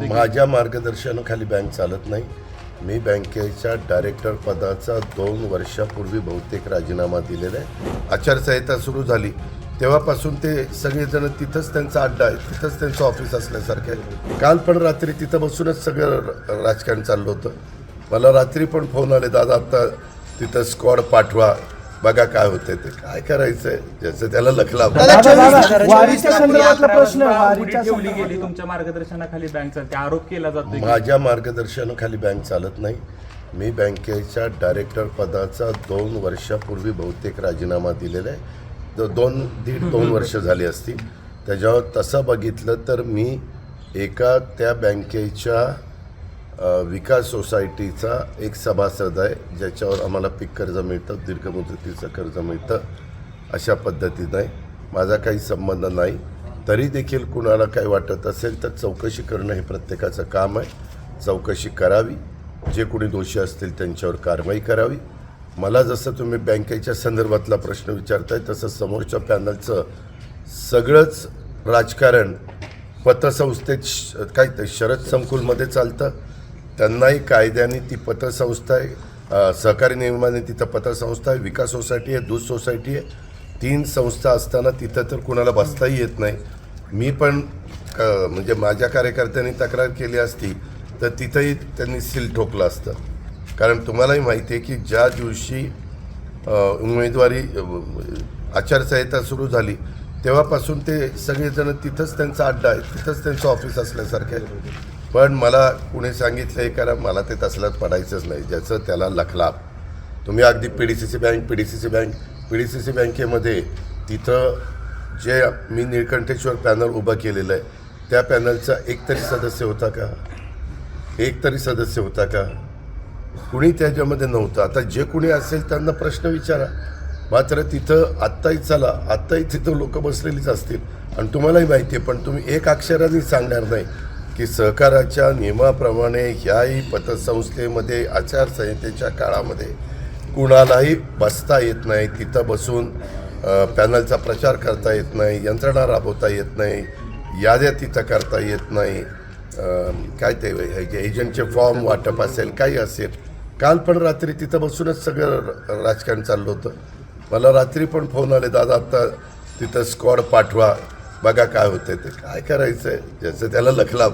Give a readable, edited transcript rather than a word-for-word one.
माझ्या मार्गदर्शनाखाली बँक चालत नाही. मी बँकेच्या डायरेक्टर पदाचा 2 वर्षापूर्वी बहुतेक राजीनामा दिलेला आहे. आचारसंहिता सुरू झाली तेव्हापासून ते सगळेजण तिथंच त्यांचा अड्डा आहे, तिथंच त्यांचं ऑफिस असल्यासारखं आहे. काल पण रात्री तिथं बसूनच सगळं राजकारण चाललं होतं. मला रात्री पण फोन आले, दादा आत्ता तिथं स्क्वॉड पाठवा, बघा काय होतंय ते. काय करायचंय, ज्याचं त्याला लखला. वारीच्या संदर्भातला प्रश्न ठेवली गेली तुमच्या मार्गदर्शनाखाली बँक चालते, आरोप केला जातो. माझ्या मार्गदर्शनाखाली बँक चालत नाही. मी बँकेच्या डायरेक्टर पदाचा 2 वर्षापूर्वी बहुतेक राजीनामा दिलेला आहे. 2 वर्ष झाली असतील. त्याच्यावर तसं बघितलं तर मी एका त्या बँकेच्या विकास सोसायटीचा एक सभासद आहे, ज्याच्यावर आम्हाला पीक कर्ज मिळतं, दीर्घ मुदतीचं कर्ज मिळतं. अशा पद्धतीनं आहे. माझा काही संबंध नाही. तरी देखील कुणाला काही वाटत असेल तर चौकशी करणं हे प्रत्येकाचं काम आहे. चौकशी करावी, जे कोणी दोषी असतील त्यांच्यावर कारवाई करावी. मला जसं तुम्ही बँकेच्या संदर्भातला प्रश्न विचारताय तसं समोरच्या पॅनलचं सगळंच राजकारण पतसंस्थेत काय ते शरद संकुलमध्ये चालतं. त्यांनाही कायद्याने ती पतसंस्था आहे, सहकारी नियमाने तिथं पतसंस्था आहे, विकास सोसायटी आहे, दूध सोसायटी आहे. 3 संस्था असताना तिथं तर कुणाला बसताही येत नाही. मी पण म्हणजे माझ्या कार्यकर्त्यांनी तक्रार केली असती तर तिथंही त्यांनी सील ठोकलं असतं. कारण तुम्हालाही माहिती आहे की ज्या दिवशी उमेदवारी आचारसंहिता सुरू झाली तेव्हापासून ते सगळेजण तिथंच त्यांचा अड्डा आहे, तिथंच त्यांचं ऑफिस असल्यासारखं आहे. पण मला कुणी सांगितलं हे करा, मला ते तसल्यात पडायचंच नाही, ज्याचं त्याला लखलाभ. तुम्ही अगदी पीडीसीसी बँकेमध्ये तिथं जे मी निळकंठेश्वर पॅनल उभं केलेलं आहे त्या पॅनलचा एक तरी सदस्य होता का? कुणी त्याच्यामध्ये नव्हतं. आता जे कुणी असेल त्यांना प्रश्न विचारा. मात्र तिथं आत्ताही तिथं लोक बसलेलीच असतील. आणि तुम्हालाही माहिती आहे, पण तुम्ही एक अक्षराने सांगणार नाही की सहकाराच्या नियमाप्रमाणे ह्याही पतसंस्थेमध्ये आचारसंहितेच्या काळामध्ये कुणालाही बसता येत नाही, तिथं बसून पॅनलचा प्रचार करता येत नाही, यंत्रणा राबवता येत नाही, याद्या तिथं करता येत नाही, काय ते एजंटचे फॉर्म वाटप असेल, काही असेल. काल पण रात्री तिथं बसूनच सगळं राजकारण चाललं होतं. मला रात्री पण फोन आले, दादा आत्ता तिथं स्क्वॉड पाठवा, बघा काय होतंय ते. काय करायचंय, ज्याचं त्याला लखला.